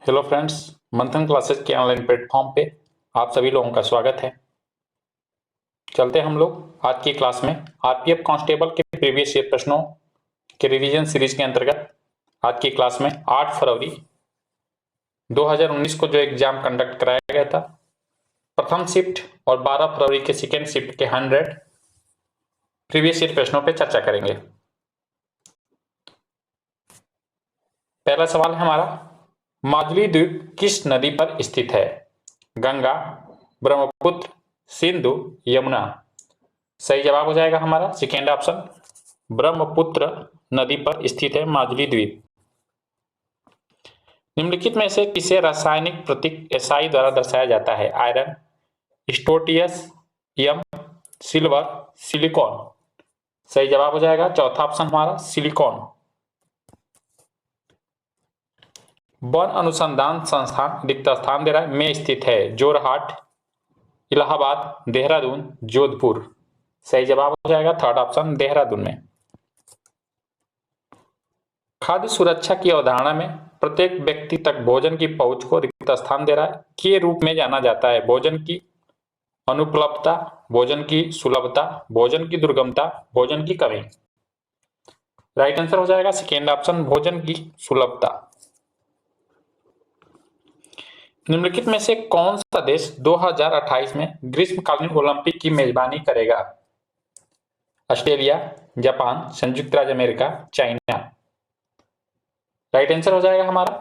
Hello friends, मंथन classes के online platform पे आप सभी लोगों का स्वागत है। चलते हैं हम लोग आज की क्लास में आरपीएफ कांस्टेबल के प्रीवियस ईयर प्रश्नों के रिवीजन सीरीज के अंतर्गत आज की क्लास में 8 फरवरी 2019 को जो एग्जाम कंडक्ट कराया गया था प्रथम शिफ्ट और 12 फरवरी के सेकेंड शिफ्ट के 100 प्रीवियस ईयर प्रश्नों पर चर्चा करेंगे। पहला सवाल है हमारा, माजुली द्वीप किस नदी पर स्थित है? गंगा, ब्रह्मपुत्र, सिंधु, यमुना। सही जवाब हो जाएगा हमारा सेकेंड ऑप्शन, ब्रह्मपुत्र नदी पर स्थित है माजुली द्वीप। निम्नलिखित में से किसे रासायनिक प्रतीक एसआई द्वारा दर्शाया जाता है? आयरन, स्टोटियस, यम, सिल्वर, सिलिकॉन। सही जवाब हो जाएगा चौथा ऑप्शन हमारा सिलिकॉन। वन अनुसंधान संस्थान रिक्त स्थान दे रहा है में स्थित है? जोरहाट, इलाहाबाद, देहरादून, जोधपुर। सही जवाब हो जाएगा थर्ड ऑप्शन देहरादून में। खाद्य सुरक्षा की अवधारणा में प्रत्येक व्यक्ति तक भोजन की पहुंच को रिक्त स्थान दे रहा है के रूप में जाना जाता है? भोजन की अनुपलब्धता, भोजन की सुलभता, भोजन की दुर्गमता, भोजन की कमी। राइट आंसर हो जाएगा सेकेंड ऑप्शन भोजन की सुलभता। निम्नलिखित में से कौन सा देश 2028 में ग्रीष्मकालीन ओलंपिक की मेजबानी करेगा? ऑस्ट्रेलिया, जापान, संयुक्त राज्य अमेरिका, चाइना। राइट आंसर हो जाएगा हमारा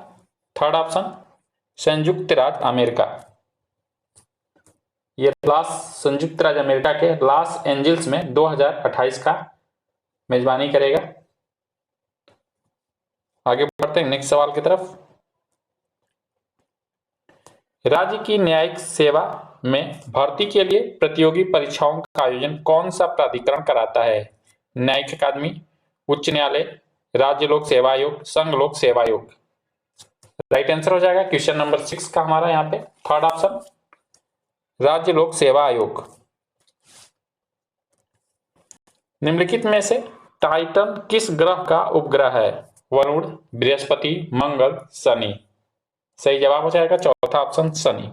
थर्ड ऑप्शन संयुक्त राज्य अमेरिका। ये संयुक्त राज्य अमेरिका के लॉस एंजल्स में 2028 का मेजबानी करेगा। आगे बढ़ते हैं नेक्स्ट सवाल की तरफ। राज्य की न्यायिक सेवा में भर्ती के लिए प्रतियोगी परीक्षाओं का आयोजन कौन सा प्राधिकरण कराता है? न्यायिक अकादमी, उच्च न्यायालय, राज्य लोक सेवा आयोग, संघ लोक सेवा आयोग। राइट आंसर हो जाएगा क्वेश्चन नंबर 6 का हमारा यहाँ पे थर्ड ऑप्शन राज्य लोक सेवा आयोग। निम्नलिखित में से टाइटन किस ग्रह का उपग्रह है? वरुण, बृहस्पति, मंगल, शनि। सही जवाब हो जाएगा चौथा ऑप्शन शनि।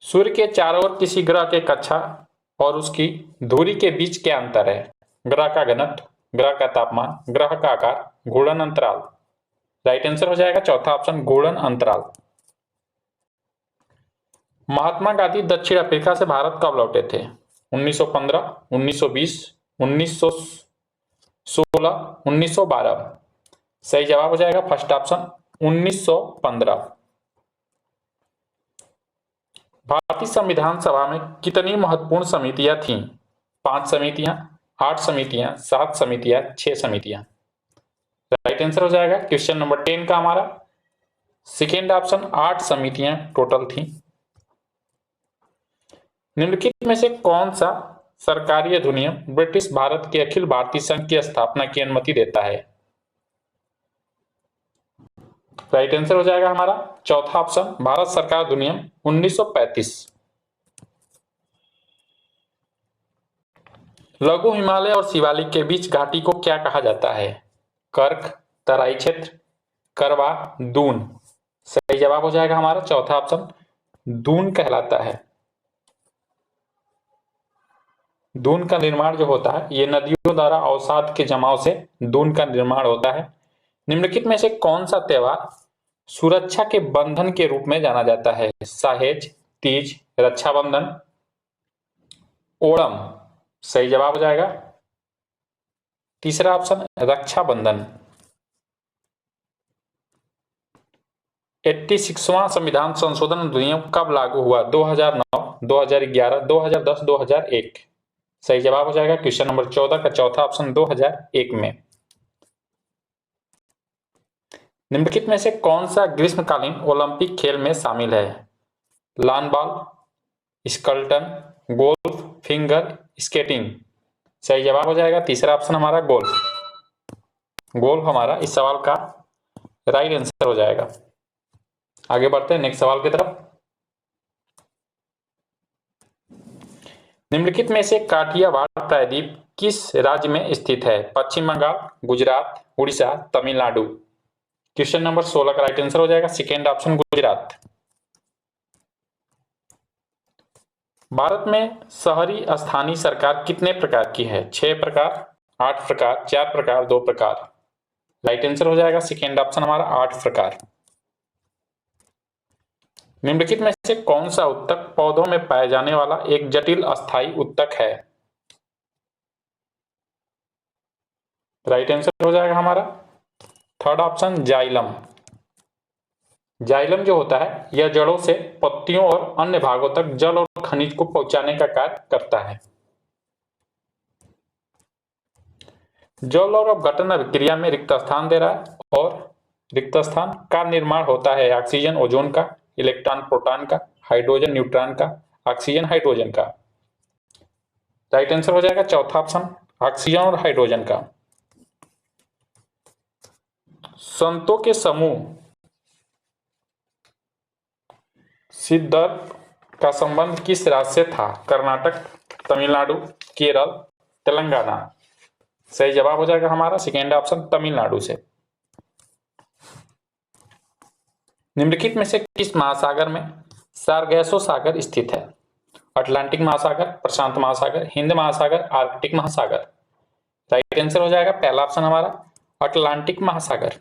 सूर्य के चारों ओर किसी ग्रह के कक्षा और उसकी धुरी के बीच क्या अंतर है? ग्रह का घनत्व, ग्रह का तापमान, ग्रह का आकार, घूर्णन अंतराल। राइट आंसर हो जाएगा चौथा ऑप्शन घूर्णन अंतराल। महात्मा गांधी दक्षिण अफ्रीका से भारत कब लौटे थे? 1915, 1920, 1916, 1912। सही जवाब हो जाएगा फर्स्ट ऑप्शन 1915। भारतीय संविधान सभा में कितनी महत्वपूर्ण समितियां थीं? 5 समितियां, 8 समितियां, 7 समितियां, 6 समितियां। राइट आंसर हो जाएगा क्वेश्चन नंबर 10 का हमारा सेकेंड ऑप्शन 8 समितियां टोटल थी। निम्नलिखित में से कौन सा सरकारी अधिनियम ब्रिटिश भारत के अखिल भारतीय संघ की स्थापना की अनुमति देता है? राइट आंसर हो जाएगा हमारा चौथा ऑप्शन भारत सरकार अधिनियम 1935। लघु हिमालय और शिवालिक के बीच घाटी को क्या कहा जाता है? कर्क, तराई क्षेत्र, करवा, दून। सही जवाब हो जाएगा हमारा चौथा ऑप्शन दून कहलाता है। दून का निर्माण जो होता है ये नदियों द्वारा अवसाद के जमाव से दून का निर्माण होता है। निम्नलिखित में से कौन सा त्योहार सुरक्षा के बंधन के रूप में जाना जाता है? साहेज, तीज, रक्षाबंधन, ओणम। सही जवाब हो जाएगा तीसरा ऑप्शन रक्षाबंधन। 86वां संविधान संशोधन अधिनियम कब लागू हुआ? 2009, 2011, 2010, 2001। सही जवाब हो जाएगा क्वेश्चन नंबर 14 का चौथा ऑप्शन 2001 में। निम्नलिखित में से कौन सा ग्रीष्मकालीन ओलंपिक खेल में शामिल है? Lawn ball, skeleton, golf, finger skating. सही जवाब हो जाएगा तीसरा ऑप्शन हमारा गोल्फ। गोल्फ हमारा इस सवाल का राइट आंसर हो जाएगा। आगे बढ़ते हैं नेक्स्ट सवाल की तरफ। निम्नलिखित में से काठियावाड़ प्रायद्वीप किस राज्य में स्थित है? पश्चिम बंगाल, गुजरात, उड़ीसा, तमिलनाडु। क्वेश्चन नंबर 16 का राइट आंसर हो जाएगा सेकेंड ऑप्शन गुजरात। भारत में शहरी स्थानीय सरकार कितने प्रकार की है? 6 प्रकार, 8 प्रकार, 4 प्रकार, 2 प्रकार। राइट आंसर हो जाएगा सेकेंड ऑप्शन हमारा 8 प्रकार। निम्नलिखित में से कौन सा उत्तक पौधों में पाए जाने वाला एक जटिल अस्थायी उत्तक है? राइट आंसर हो जाएगा हमारा थर्ड ऑप्शन जाइलम। जाइलम जो होता है यह जड़ों से पत्तियों और अन्य भागों तक जल और खनिज को पहुंचाने का कार्य करता है। जल और अपघटन अभिक्रिया में रिक्त स्थान दे रहा है और रिक्त स्थान का निर्माण होता है ऑक्सीजन ओजोन का, इलेक्ट्रॉन प्रोटॉन का, हाइड्रोजन न्यूट्रॉन का, ऑक्सीजन हाइड्रोजन का। राइट आंसर हो जाएगा चौथा ऑप्शन ऑक्सीजन और हाइड्रोजन का। संतों के समूह सिद्धार्थ का संबंध किस राज्य से था? कर्नाटक, तमिलनाडु, केरल, तेलंगाना। सही जवाब हो जाएगा हमारा सेकेंड ऑप्शन तमिलनाडु से। निम्नलिखित में से किस महासागर में सार्गेसो सागर स्थित है? अटलांटिक महासागर, प्रशांत महासागर, हिंद महासागर, आर्कटिक महासागर। राइट आंसर हो जाएगा पहला ऑप्शन हमारा अटलांटिक महासागर।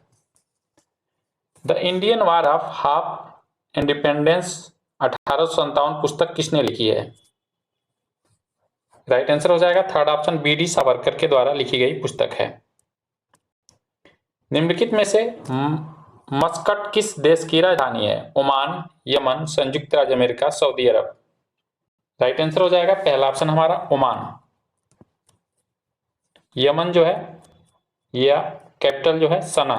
The Indian war of half independence 1857 पुस्तक किसने लिखी है? राइट आंसर हो जाएगा थर्ड ऑप्शन बी.डी. सावरकर के द्वारा लिखी गई पुस्तक है। निम्नलिखित में से मस्कट किस देश की राजधानी है? ओमान, यमन, संयुक्त राज्य अमेरिका, सऊदी अरब। राइट आंसर हो जाएगा पहला ऑप्शन हमारा ओमान। यमन जो है यह कैपिटल जो है सना।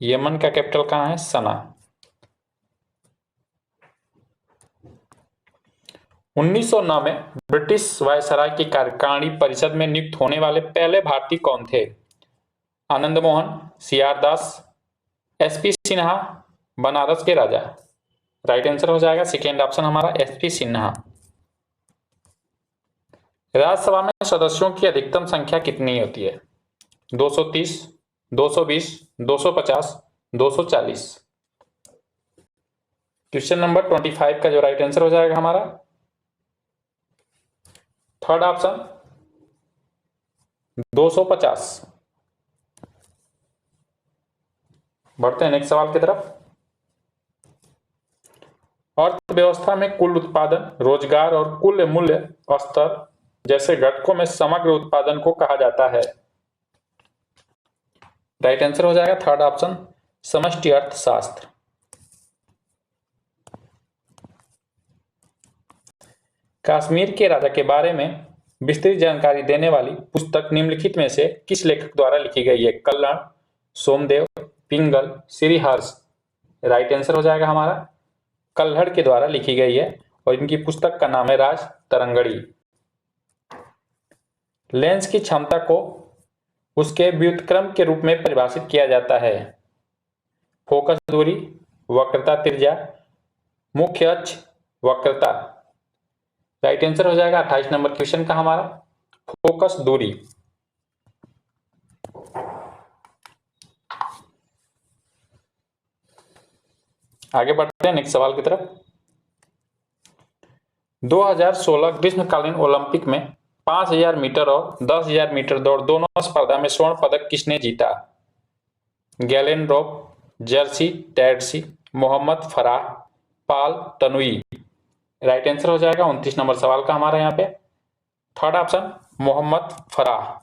यमन का कैपिटल कहाँ है? सना। 1909 में ब्रिटिश वायसराय की कार्यकारिणी परिषद में नियुक्त होने वाले पहले भारतीय कौन थे? आनंद मोहन, सी.आर. दास, एस.पी. सिन्हा, बनारस के राजा। राइट आंसर हो जाएगा सेकेंड ऑप्शन हमारा एस.पी. सिन्हा। राज्यसभा में सदस्यों की अधिकतम संख्या कितनी होती है? 230, 220, 250, 240। क्वेश्चन नंबर 25 का जो राइट आंसर हो जाएगा हमारा थर्ड ऑप्शन 250। बढ़ते हैं नेक्स्ट सवाल की तरफ। अर्थव्यवस्था में कुल उत्पादन, रोजगार और कुल मूल्य स्तर जैसे घटकों में समग्र उत्पादन को कहा जाता है। राइट आंसर हो जाएगा थर्ड ऑप्शन समष्टि अर्थशास्त्र। कश्मीर के राजा के बारे में विस्तृत जानकारी देने वाली पुस्तक निम्नलिखित में से किस लेखक द्वारा लिखी गई है? कल्लण, सोमदेव, पिंगल, श्रीहर्ष। राइट आंसर हो जाएगा हमारा कल्हड़ के द्वारा लिखी गई है और इनकी पुस्तक का नाम है राज तरंगड़ी। लेंस की क्षमता को उसके व्युत्क्रम के रूप में परिभाषित किया जाता है। फोकस दूरी, वक्रता त्रिज्या, मुख्य अक्ष, वक्रता। राइट आंसर हो जाएगा 28 नंबर क्वेश्चन का हमारा फोकस दूरी। आगे बढ़ते हैं नेक्स्ट सवाल की तरफ। 2016 ग्रीष्मकालीन ओलंपिक में 5000 मीटर और 10,000 मीटर दौड़ दोनों स्पर्धा में स्वर्ण पदक किसने जीता? गैलेनड्रॉप, जर्सी टैडसी, मोहम्मद फराह, पाल तनुई। राइट आंसर हो जाएगा 29 नंबर सवाल का हमारा यहाँ पे थर्ड ऑप्शन मोहम्मद फराह।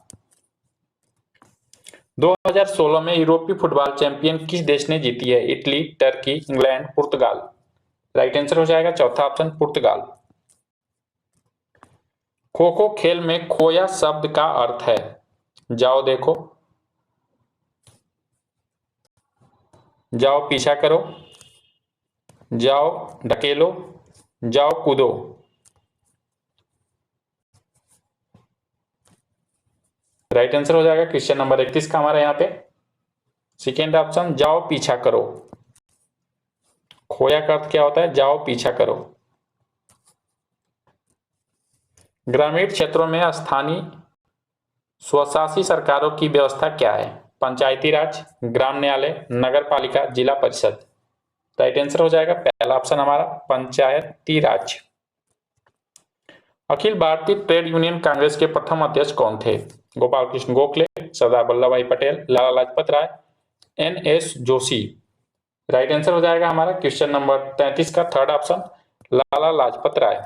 2016 में यूरोपीय फुटबॉल चैंपियन किस देश ने जीती है? इटली, टर्की, इंग्लैंड, पुर्तगाल। राइट आंसर हो जाएगा चौथा ऑप्शन पुर्तगाल। खो खो खेल में खोया शब्द का अर्थ है? जाओ देखो, जाओ पीछा करो, जाओ ढकेलो, जाओ कूदो। राइट आंसर हो जाएगा क्वेश्चन नंबर 31 का हमारा यहाँ पे सेकेंड ऑप्शन जाओ पीछा करो। खोया का अर्थ क्या होता है? जाओ पीछा करो। ग्रामीण क्षेत्रों में स्थानीय स्वशासी सरकारों की व्यवस्था क्या है? पंचायती राज, ग्राम न्यायालय, नगर पालिका, जिला परिषद। राइट आंसर हो जाएगा पहला ऑप्शन हमारा पंचायती राज। अखिल भारतीय ट्रेड यूनियन कांग्रेस के प्रथम अध्यक्ष कौन थे? गोपाल कृष्ण गोखले, सरदार वल्लभ भाई Patel, Lala Lajpat Rai, NS. Joshi. Right answer हो जाएगा हमारा क्वेश्चन नंबर 33 का थर्ड ऑप्शन लाला लाजपत राय।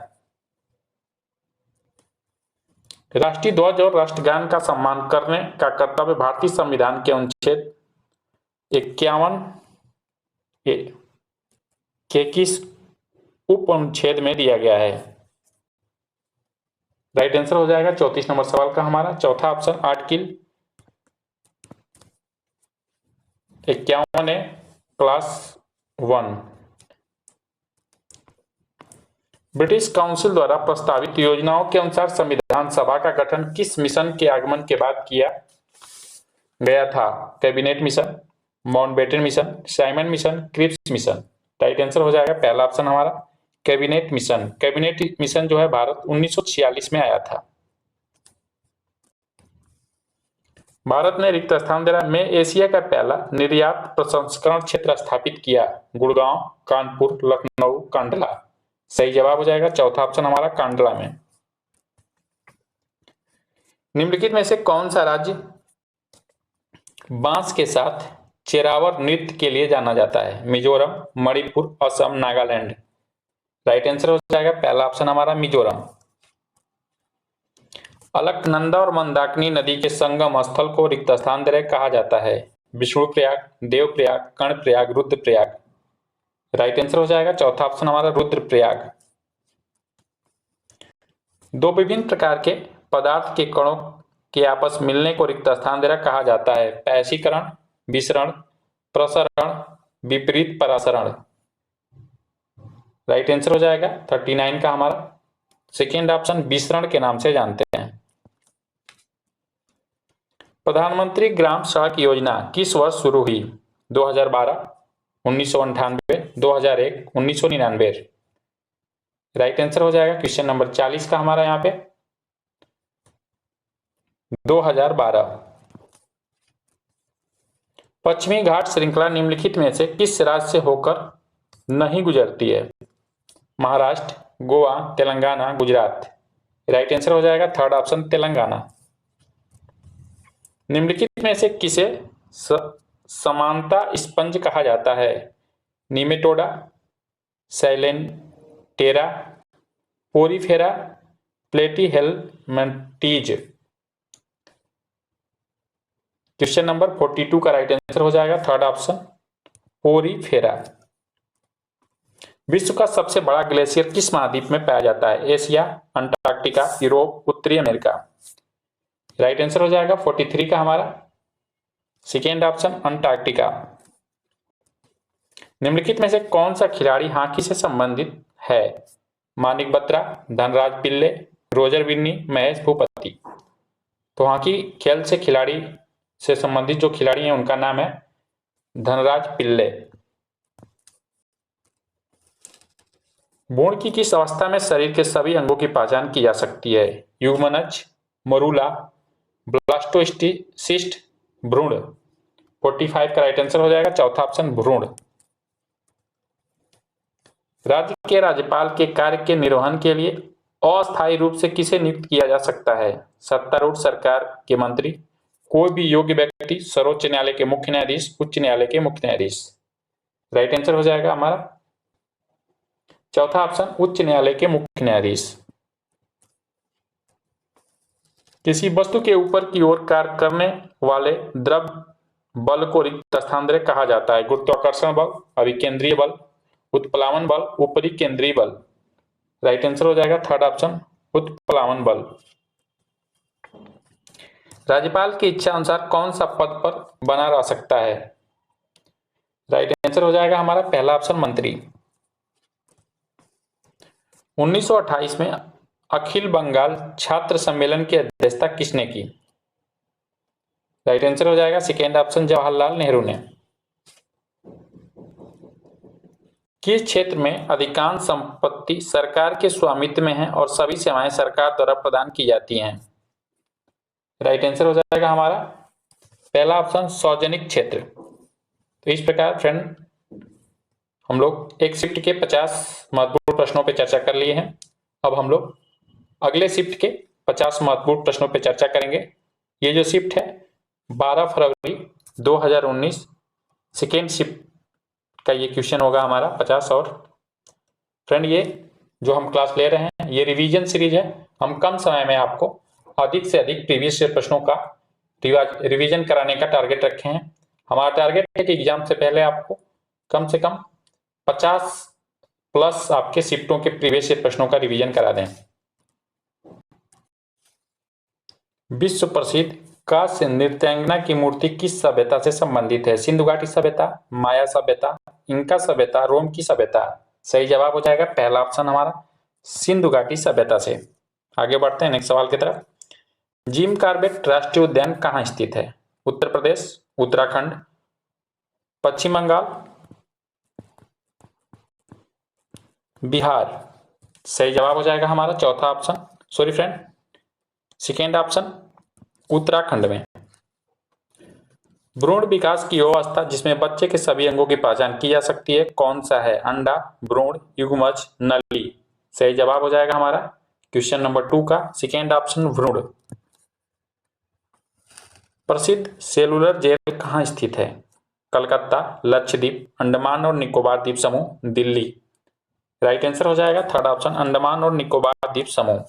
राष्ट्रीय ध्वज और राष्ट्रगान का सम्मान करने का कर्तव्य भारतीय संविधान के अनुच्छेद 51 के किस उप अनुच्छेद में दिया गया है? राइट आंसर हो जाएगा 34 नंबर सवाल का हमारा चौथा ऑप्शन आर्टिकल 51 है क्लास 1। ब्रिटिश काउंसिल द्वारा प्रस्तावित योजनाओं के अनुसार संविधान सभा का गठन किस मिशन के आगमन के बाद किया गया था? Cabinet mission, Mountbatten mission, Simon mission, Cripps mission. Right answer हो जाएगा पहला ऑप्शन हमारा कैबिनेट मिशन। कैबिनेट मिशन जो है भारत 1946 में आया था। भारत ने रिक्त स्थान में एशिया का पहला निर्यात प्रसंस्करण क्षेत्र स्थापित किया। गुड़गांव, कानपुर, लखनऊ, कांडला। सही जवाब हो जाएगा चौथा ऑप्शन हमारा कांडला में। निम्नलिखित में से कौन सा राज्य बांस के साथ चेरावर नृत्य के लिए जाना जाता है? मिजोरम, मणिपुर, असम, नागालैंड। राइट आंसर हो जाएगा पहला ऑप्शन हमारा मिजोरम। अलकनंदा और मंदाकिनी नदी के संगम स्थल को रिक्त स्थान कहा जाता है। विष्णुप्रयाग, देवप्रयाग, कर्णप्रयाग, रुद्रप्रयाग। राइट आंसर हो जाएगा चौथा ऑप्शन हमारा रुद्रप्रयाग। दो विभिन्न प्रकार के पदार्थ के कणों के आपस मिलने को रिक्त स्थान कहा जाता है। पैसीकरण, विसरण, प्रसरण, विपरीत परासरण। राइट आंसर हो जाएगा 39 का हमारा सेकेंड ऑप्शन विसरण के नाम से जानते हैं। प्रधानमंत्री ग्राम सड़क योजना किस वर्ष शुरू हुई? 2012, 1998, 2001, 1999। राइट आंसर हो जाएगा क्वेश्चन नंबर 40 का हमारा यहाँ पे 2012। पश्चिमी घाट श्रृंखला निम्नलिखित में से किस राज्य से होकर नहीं गुजरती है? महाराष्ट्र, गोवा, तेलंगाना, गुजरात। राइट आंसर हो जाएगा थर्ड ऑप्शन तेलंगाना। निम्नलिखित में से किसे समानता स्पंज कहा जाता है? Nematoda, coelenterata, porifera, platyhelminthes. Question number 42 का राइट आंसर हो जाएगा थर्ड ऑप्शन पोरीफेरा। विश्व का सबसे बड़ा ग्लेशियर किस महाद्वीप में पाया जाता है? एशिया, अंटार्कटिका, यूरोप, उत्तरी अमेरिका। राइट आंसर हो जाएगा 43 का हमारा सेकेंड ऑप्शन अंटार्कटिका। निम्नलिखित में से कौन सा खिलाड़ी हॉकी से संबंधित है? मानिक बत्रा, धनराज पिल्ले, रोजर बिन्नी, महेश भूपति। तो हॉकी खेल से खिलाड़ी से संबंधित जो खिलाड़ी हैं उनका नाम है धनराज पिल्ले। भ्रूण की किस अवस्था में शरीर के सभी अंगों की पहचान की जा सकती है? युग्मनज, मरूला, ब्लास्टोसिस्ट, भ्रूण। 45 का राइट आंसर हो जाएगा चौथा ऑप्शन भ्रूण। राज्य के राज्यपाल के कार्य के निर्वहन के लिए अस्थायी रूप से किसे नियुक्त किया जा सकता है? सत्तारूढ़ सरकार के मंत्री, कोई भी योग्य व्यक्ति, सर्वोच्च न्यायालय के मुख्य न्यायाधीश, उच्च न्यायालय के मुख्य न्यायाधीश। राइट आंसर हो जाएगा हमारा चौथा ऑप्शन उच्च न्यायालय के मुख्य न्यायाधीश। किसी वस्तु के ऊपर की ओर कार्य करने वाले द्रव बल को रिक्त स्थान कहा जाता है। गुरुत्वाकर्षण बल, अभिकेंद्रीय बल, उत्प्लावन बल, उपरिकेंद्रीय बल। राइट आंसर हो जाएगा थर्ड ऑप्शन उत्प्लावन बल। राज्यपाल की इच्छा अनुसार कौन सा पद पर बना रह सकता है? राइट आंसर हो जाएगा हमारा पहला ऑप्शन मंत्री। 1928 में अखिल बंगाल छात्र सम्मेलन की अध्यक्षता किसने की? राइट आंसर हो जाएगा सेकेंड ऑप्शन जवाहरलाल नेहरू ने। किस क्षेत्र में अधिकांश संपत्ति सरकार के स्वामित्व में है और सभी सेवाएं सरकार द्वारा प्रदान की जाती हैं? राइट आंसर हो जाएगा हमारा पहला ऑप्शन सार्वजनिक क्षेत्र। तो इस प्रकार फ्रेंड हम लोग एक शिफ्ट के 50 महत्वपूर्ण प्रश्नों पर चर्चा कर लिए हैं। अब हम लोग अगले शिफ्ट के 50 महत्वपूर्ण प्रश्नों पर चर्चा करेंगे। ये जो शिफ्ट है 12 फरवरी 2019 सेकेंड शिफ्ट का ये क्वेश्चन होगा हमारा 50। और फ्रेंड ये जो हम क्लास ले रहे हैं ये रिवीजन सीरीज है। हम कम समय में आपको अधिक से अधिक प्रीवियस ईयर प्रश्नों का रिवीजन कराने का टारगेट रखे हैं। हमारा टारगेट है कि एग्जाम से पहले आपको कम से कम 50 प्लस आपके शिफ्टों के प्रीवियस ईयर प्रश्नों का रिवीजन करा दें। विश्व प्रसिद्ध कांस्य नृत्यांगना की मूर्ति किस सभ्यता से संबंधित है? सिंधु घाटी सभ्यता, माया सभ्यता, इंका सभ्यता, रोम की सभ्यता। सही जवाब हो जाएगा पहला ऑप्शन हमारा सिंधु घाटी सभ्यता से। आगे बढ़ते हैं नेक्स्ट सवाल की तरफ। जिम कॉर्बेट राष्ट्रीय उद्यान कहाँ स्थित है? उत्तर प्रदेश, उत्तराखंड, पश्चिम बंगाल, बिहार। सही जवाब हो जाएगा हमारा चौथा option, sorry friend second option Uttarakhand में। भ्रूण विकास की वो अवस्था जिसमें बच्चे के सभी अंगों की पहचान की जा सकती है कौन सा है? अंडा, भ्रूण, युग्मज, नली। सही जवाब हो जाएगा हमारा क्वेश्चन नंबर 2 का सेकेंड ऑप्शन भ्रूण। प्रसिद्ध सेलुलर जेल कहाँ स्थित है? कलकत्ता, लक्षद्वीप, अंडमान और निकोबार द्वीप समूह, दिल्ली। राइट आंसर हो जाएगा थर्ड ऑप्शन अंडमान और निकोबार द्वीप समूह।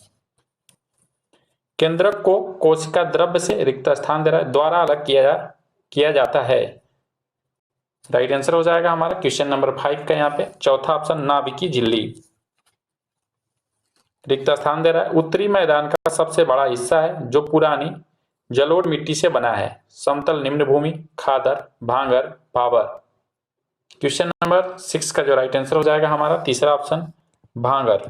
केंद्रक को कोशिका द्रव्य से रिक्त स्थान द्वारा अलग किया जाता है। राइट आंसर हो जाएगा हमारा क्वेश्चन नंबर 5 का यहाँ पे चौथा ऑप्शन नाभिकीय झिल्ली। रिक्त स्थान दे रहा है। उत्तरी मैदान का सबसे बड़ा हिस्सा है जो पुरानी जलोढ़ मिट्टी से बना है। समतल, निम्न भूमि, खादर, भांगर, भाबर। क्वेश्चन नंबर 6 का जो राइट आंसर हो जाएगा हमारा तीसरा ऑप्शन भांगर।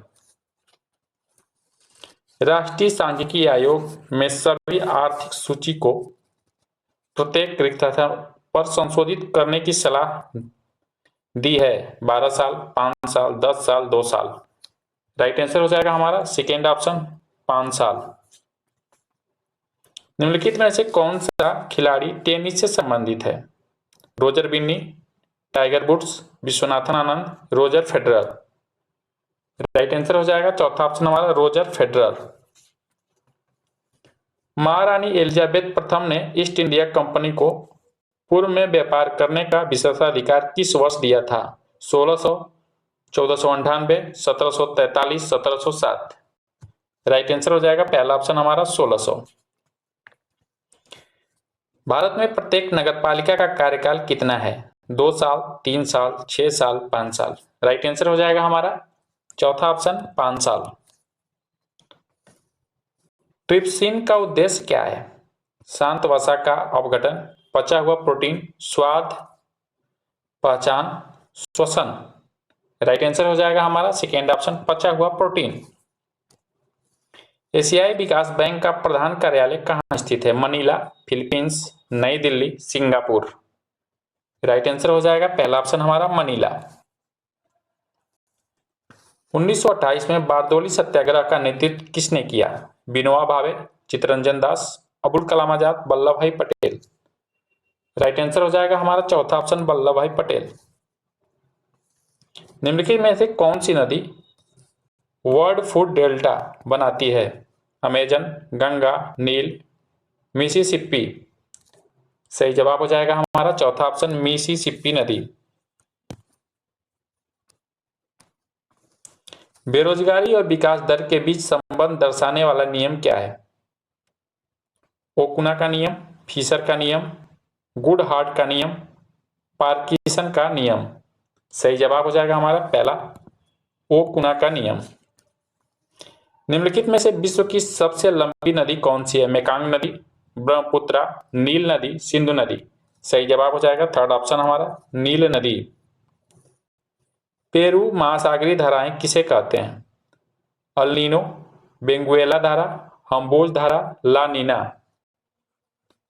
राष्ट्रीय सांख्यिकी आयोग में सभी आर्थिक सूची को प्रत्येक रिक्त स्थान पर संशोधित करने की सलाह दी है। 12 साल, 5 साल, 10 साल, 2 साल। राइट आंसर हो जाएगा हमारा सेकेंड ऑप्शन 5 साल। निम्नलिखित में से कौन सा खिलाड़ी टेनिस से संबंधित है? Roger Binny, Tiger Woods, Viswanathan Anand, Roger Federer. Right answer हो जाएगा चौथा ऑप्शन हमारा रोजर फेडरर। महारानी एलिजाबेथ प्रथम ने ईस्ट इंडिया कंपनी को पूर्व में व्यापार करने का विशेषाधिकार किस वर्ष दिया था? 1600, 1498, 1743, 1707। राइट आंसर हो जाएगा पहला ऑप्शन हमारा 1600। भारत में प्रत्येक नगरपालिका का कार्यकाल कितना है? 2 साल, 3 साल, 6 साल, 5 साल। राइट आंसर हो जाएगा हमारा चौथा ऑप्शन 5 साल। ट्रिप्सिन का उद्देश्य क्या है? शांत वसा का अपघटन, पचा हुआ प्रोटीन, स्वाद, पहचान, श्वसन। राइट आंसर हो जाएगा हमारा सेकेंड ऑप्शन पचा हुआ प्रोटीन। एशियाई विकास बैंक का प्रधान कार्यालय कहाँ स्थित है? मनीला, फिलीपींस, नई दिल्ली, सिंगापुर। राइट आंसर हो जाएगा पहला ऑप्शन हमारा मनीला। 1928 में बारदोली सत्याग्रह का नेतृत्व किसने किया? विनोबा भावे, चित्तरंजन दास, अबुल कलाम आजाद, वल्लभ भाई पटेल। राइट आंसर हो जाएगा हमारा चौथा ऑप्शन वल्लभ भाई पटेल। निम्नलिखित में से कौन सी नदी वर्ल्ड फूड डेल्टा बनाती है? अमेजन, गंगा, नील, मिसिसिपी। सही जवाब हो जाएगा हमारा चौथा ऑप्शन मिसिसिपी नदी। बेरोजगारी और विकास दर के बीच संबंध दर्शाने वाला नियम क्या है? ओकुना का नियम, फिशर का नियम, गुडहार्ट का नियम, पार्किंसन का नियम। सही जवाब हो जाएगा हमारा पहला ओकुना का नियम। निम्नलिखित में से विश्व की सबसे लंबी नदी कौन सी है? मेकांग नदी, ब्रह्मपुत्र, नील नदी, सिंधु नदी। सही जवाब हो जाएगा थर्ड ऑप्शन हमारा नील नदी। पेरू महासागरीय धाराएं किसे कहते हैं? अल नीनो, बेंगुएला धारा, हम्बोल्ट धारा, ला नीना।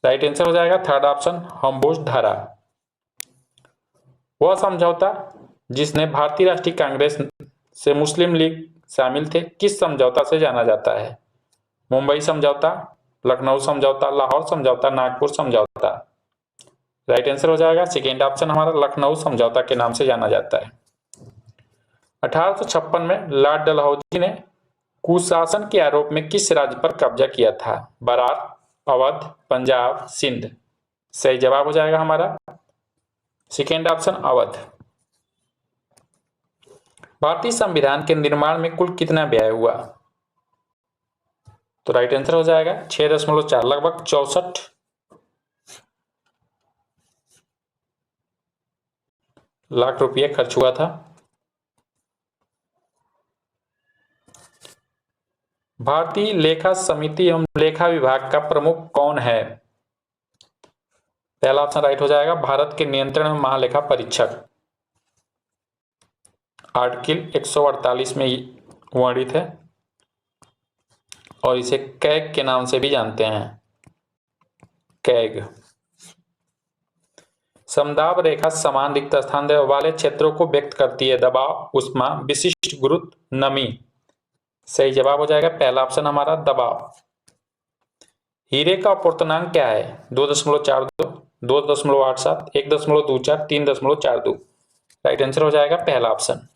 राइट आंसर हो जाएगा थर्ड ऑप्शन हम्बोल्ट धारा। वह समझौता जिसने भारतीय राष्ट्रीय कांग्रेस से मुस्लिम लीग शामिल थे किस समझौता से जाना जाता है? मुंबई समझौता, लखनऊ समझौता, लाहौर समझौता, नागपुर समझौता। राइट आंसर हो जाएगा सेकेंड ऑप्शन हमारा लखनऊ समझौता के नाम से जाना जाता है। 1856 में लॉर्ड डलहौजी ने कुशासन के आरोप में किस राज्य पर कब्जा किया था? बरार, अवध, पंजाब, सिंध। सही जवाब हो जाएगा हमारा सेकेंड ऑप्शन अवध। भारतीय संविधान के निर्माण में कुल कितना व्यय हुआ? तो राइट आंसर हो जाएगा 6.4 लगभग 64 लाख रुपये खर्च हुआ था। भारतीय लेखा समिति एवं लेखा विभाग का प्रमुख कौन है? पहला ऑप्शन राइट हो जाएगा भारत के नियंत्रण में महालेखा परीक्षक। आर्टिकल 148 में वर्णित है और इसे कैग के नाम से भी जानते हैं। कैग समदाब रेखा समान रिक्त स्थान वाले क्षेत्रों को व्यक्त करती है। दबाव, ऊष्मा, विशिष्ट गुरुत्व, नमी। सही जवाब हो जाएगा पहला ऑप्शन हमारा दबाव। हीरे का अपूर्णांक क्या है? 2.42, 2.87, 1.24, 3.42। राइट आंसर हो जाएगा पहला ऑप्शन।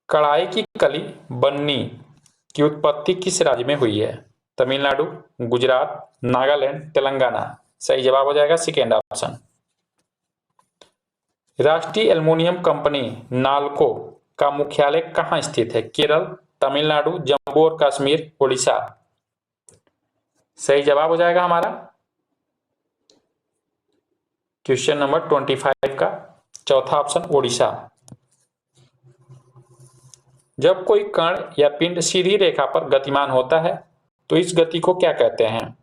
कढ़ाई की कली बन्नी की उत्पत्ति किस राज्य में हुई है? तमिलनाडु, गुजरात, नागालैंड, तेलंगाना। सही जवाब हो जाएगा सेकेंड ऑप्शन। राष्ट्रीय एल्युमिनियम कंपनी नालको का मुख्यालय कहाँ स्थित है? केरल, तमिलनाडु, जम्मू और कश्मीर, उड़ीसा। सही जवाब हो जाएगा हमारा क्वेश्चन नंबर 25 का चौथा ऑप्शन उड़ीसा। जब कोई कण या पिंड सीधी रेखा पर गतिमान होता है तो इस गति को क्या कहते हैं?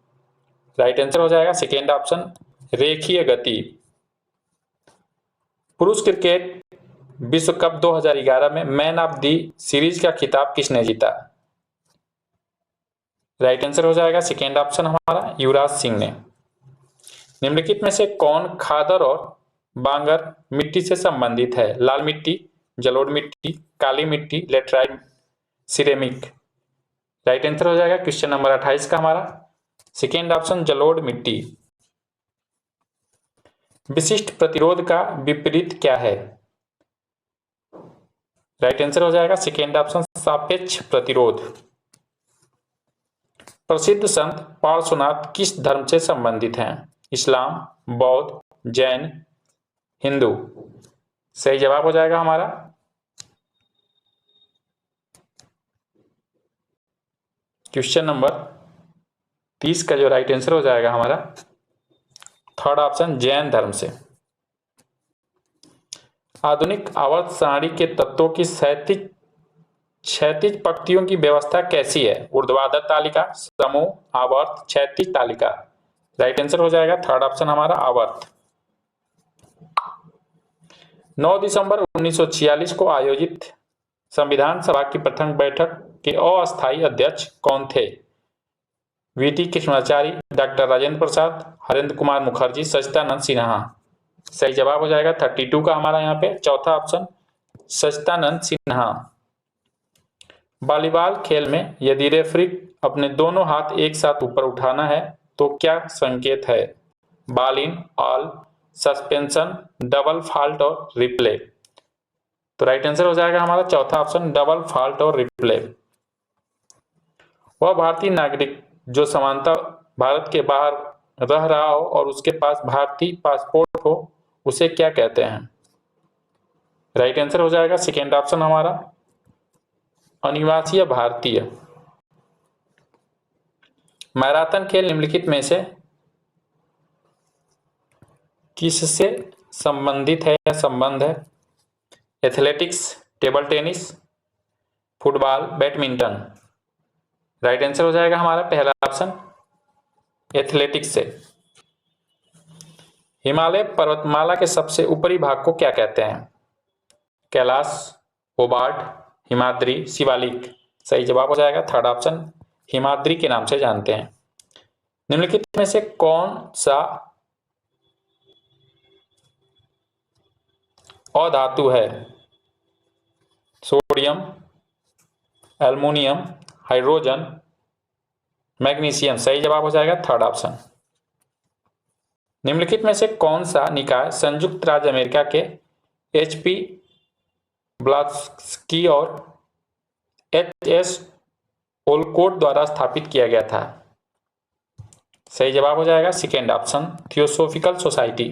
राइट आंसर हो जाएगा सेकेंड ऑप्शन रेखीय गति। पुरुष क्रिकेट विश्व कप 2011 में मैन ऑफ द सीरीज का खिताब किसने जीता? राइट आंसर हो जाएगा सेकेंड ऑप्शन हमारा युवराज सिंह ने। निम्नलिखित में से कौन खादर और बांगर मिट्टी से संबंधित है? लाल मिट्टी, जलोढ़ मिट्टी, काली मिट्टी, लेटराइट, सिरेमिक। राइट आंसर हो जाएगा क्वेश्चन नंबर 28 का हमारा सेकेंड ऑप्शन जलोढ़ मिट्टी। विशिष्ट प्रतिरोध का विपरीत क्या है? राइट आंसर हो जाएगा सेकेंड ऑप्शन सापेक्ष प्रतिरोध। प्रसिद्ध संत पार्श्वनाथ किस धर्म से संबंधित हैं? इस्लाम, बौद्ध, जैन, हिंदू। सही जवाब हो जाएगा हमारा क्वेश्चन नंबर 30 का जो राइट आंसर हो जाएगा हमारा थर्ड ऑप्शन जैन धर्म से। आधुनिक आवर्त सारणी के तत्वों की क्षैतिज पंक्तियों की व्यवस्था कैसी है? ऊर्ध्वाधर तालिका, समूह, आवर्त, क्षैतिज तालिका। राइट आंसर हो जाएगा थर्ड ऑप्शन हमारा आवर्त। 9 दिसंबर 1946 को आयोजित संविधान सभा की प्रथम बैठक के अस्थायी अध्यक्ष कौन थे? वीटी कृष्णाचारी, डॉक्टर राजेंद्र प्रसाद, हरेंद्र कुमार मुखर्जी, सच्चिदानंद सिन्हा। सही जवाब हो जाएगा 32 का हमारा यहाँ पे चौथा ऑप्शन सच्चिदानंद सिन्हा। वॉलीबॉल खेल में यदि रेफरी अपने दोनों हाथ एक साथ ऊपर उठाना है तो क्या संकेत है? Ball in, all, suspension, double fault और रिप्ले। तो राइट आंसर हो जाएगा हमारा चौथा ऑप्शन डबल फॉल्ट और रिप्ले। वह भारतीय नागरिक जो समानता भारत के बाहर रह रहा हो और उसके पास भारतीय पासपोर्ट हो उसे क्या कहते हैं? राइट आंसर हो जाएगा सेकेंड ऑप्शन हमारा अनिवासी भारतीय। मैराथन खेल निम्नलिखित में से किससे संबंधित है या संबंध है? Athletics, table tennis, football, badminton. Right answer हो जाएगा हमारा पहला ऑप्शन एथलेटिक्स से। हिमालय पर्वतमाला के सबसे ऊपरी भाग को क्या कहते हैं? कैलाश, होबार्ट, हिमाद्री, शिवालिक। सही जवाब हो जाएगा थर्ड ऑप्शन हिमाद्री के नाम से जानते हैं। निम्नलिखित में से कौन सा अधातु है? Sodium, aluminium, hydrogen, magnesium. सही जवाब हो जाएगा थर्ड ऑप्शन। निम्नलिखित में से कौन सा निकाय संयुक्त राज्य अमेरिका के HP ब्लास्की और HS ओलकोट द्वारा स्थापित किया गया था? सही जवाब हो जाएगा सेकेंड ऑप्शन, थियोसोफिकल सोसाइटी।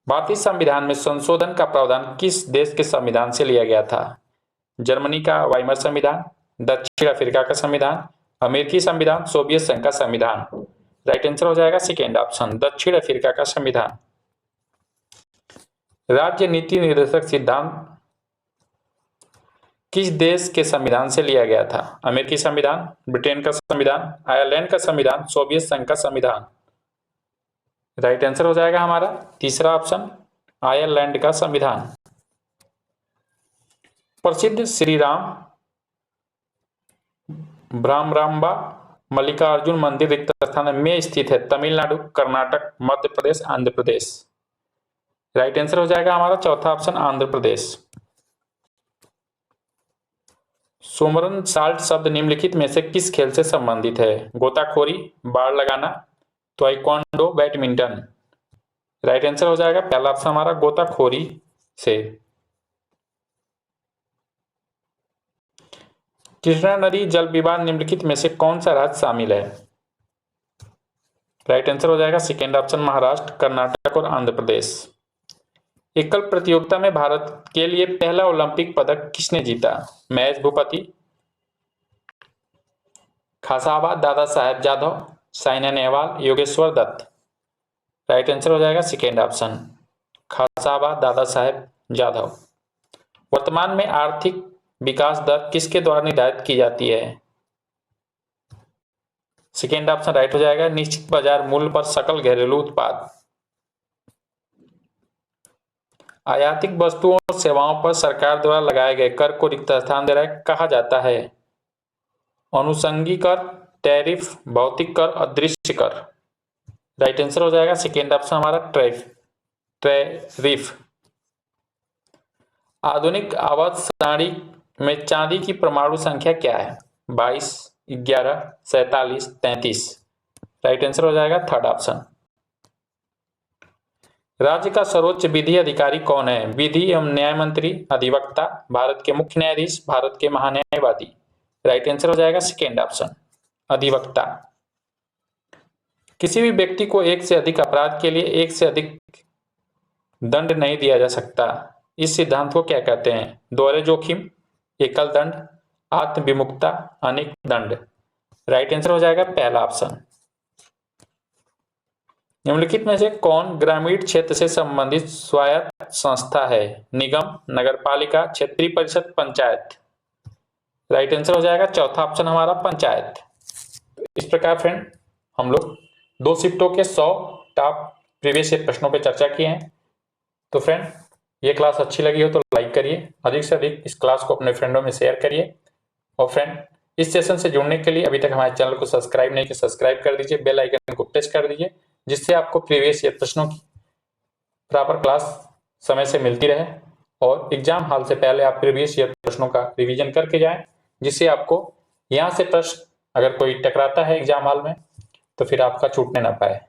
भारतीय संविधान में संशोधन का प्रावधान किस देश के संविधान से लिया गया था? जर्मनी का वाइमर संविधान, दक्षिण अफ्रीका का संविधान, अमेरिकी संविधान, सोवियत संघ का संविधान। राइट आंसर हो जाएगा सेकेंड ऑप्शन, दक्षिण अफ्रीका का संविधान। राज्य नीति निर्देशक सिद्धांत किस देश के संविधान से लिया गया था? अमेरिकी संविधान, ब्रिटेन का संविधान, आयरलैंड का संविधान, सोवियत संघ का संविधान। राइट आंसर हो जाएगा हमारा तीसरा ऑप्शन, आयरलैंड का संविधान। प्रसिद्ध श्री राम भ्रामरांबा मल्लिकार्जुन मंदिर रिक्त स्थान में स्थित है? तमिलनाडु, कर्नाटक, मध्य प्रदेश, आंध्र प्रदेश। राइट आंसर हो जाएगा हमारा चौथा ऑप्शन, आंध्र प्रदेश। सोमरन साल्ट शब्द निम्नलिखित में से किस खेल से संबंधित है? गोताखोरी, बाड़ लगाना, ताइक्वांडो, बैडमिंटन। राइट आंसर हो जाएगा पहला ऑप्शन हमारा, गोताखोरी से। कृष्णा नदी जल विवाद निम्नलिखित में से कौन सा राज्य शामिल है? राइट आंसर हो जाएगा सेकेंड ऑप्शन, महाराष्ट्र, कर्नाटक और आंध्र प्रदेश। एकल प्रतियोगिता में भारत के लिए पहला ओलंपिक पदक किसने जीता? महेश भूपति, खासाबा दादा साहेब जाधव, साइना नेहवाल, योगेश्वर दत्त। राइट आंसर हो जाएगा सेकेंड ऑप्शन, खासाबा दादा साहेब जाधव। वर्तमान में आर्थिक विकास दर किसके द्वारा निर्धारित की जाती है? सेकेंड ऑप्शन राइट हो जाएगा, निश्चित बाजार मूल्य पर सकल घरेलू उत्पाद। आयातित वस्तुओं और सेवाओं पर सरकार द्वारा लगाए गए कर को रिक्त स्थान दे रहा कहा जाता है? अनुषंगी कर, टैरिफ, भौतिक कर, अदृश्य कर। राइट आंसर हो जाएगा सेकेंड ऑप्शन हमारा, टैरिफ। आधुनिक आवर्त सारणी में चांदी की परमाणु संख्या क्या है? 22, 11, 47, 33। राइट आंसर हो जाएगा थर्ड ऑप्शन। राज्य का सर्वोच्च विधि अधिकारी कौन है? विधि एवं न्याय मंत्री, अधिवक्ता, भारत के मुख्य न्यायाधीश, भारत के महान्यायवादी। राइट आंसर हो जाएगा सेकेंड ऑप्शन, अधिवक्ता। किसी भी व्यक्ति को एक से अधिक अपराध के लिए एक से अधिक दंड नहीं दिया जा सकता। इस सिद्धांत को क्या कहते हैं? दोहरे जोखिम, एकल दंड, आत्मविमुक्ता, अनेक दंड। राइट आंसर हो जाएगा पहला ऑप्शन। निम्नलिखित में से कौन ग्रामीण क्षेत्र से संबंधित स्वायत्त संस्था है? निगम, नगरपालिका, क्षेत्रीय परिषद, पंचायत। राइट आंसर हो जाएगा चौथा ऑप्शन हमारा, पंचायत। इस प्रकार फ्रेंड हम लोग 2 शिफ्टों के 100 टॉप प्रीवियस ईयर प्रश्नों पर चर्चा किए हैं। तो फ्रेंड ये क्लास अच्छी लगी हो तो लाइक करिए, अधिक से अधिक इस क्लास को अपने फ्रेंडों में शेयर करिए। और फ्रेंड इस सेशन से जुड़ने के लिए अभी तक हमारे चैनल को सब्सक्राइब नहीं किया, सब्सक्राइब कर दीजिए, बेल आइकन को प्रेस कर दीजिए, जिससे आपको प्रीवियस ईयर प्रश्नों की प्रॉपर क्लास समय से मिलती रहे और एग्जाम हॉल से पहले आप प्रीवियस ईयर प्रश्नों का रिवीजन करके जाएं, जिससे आपको यहाँ से प्रश्न अगर कोई टकराता है एग्जाम हॉल में तो फिर आपका छूटने ना पाए।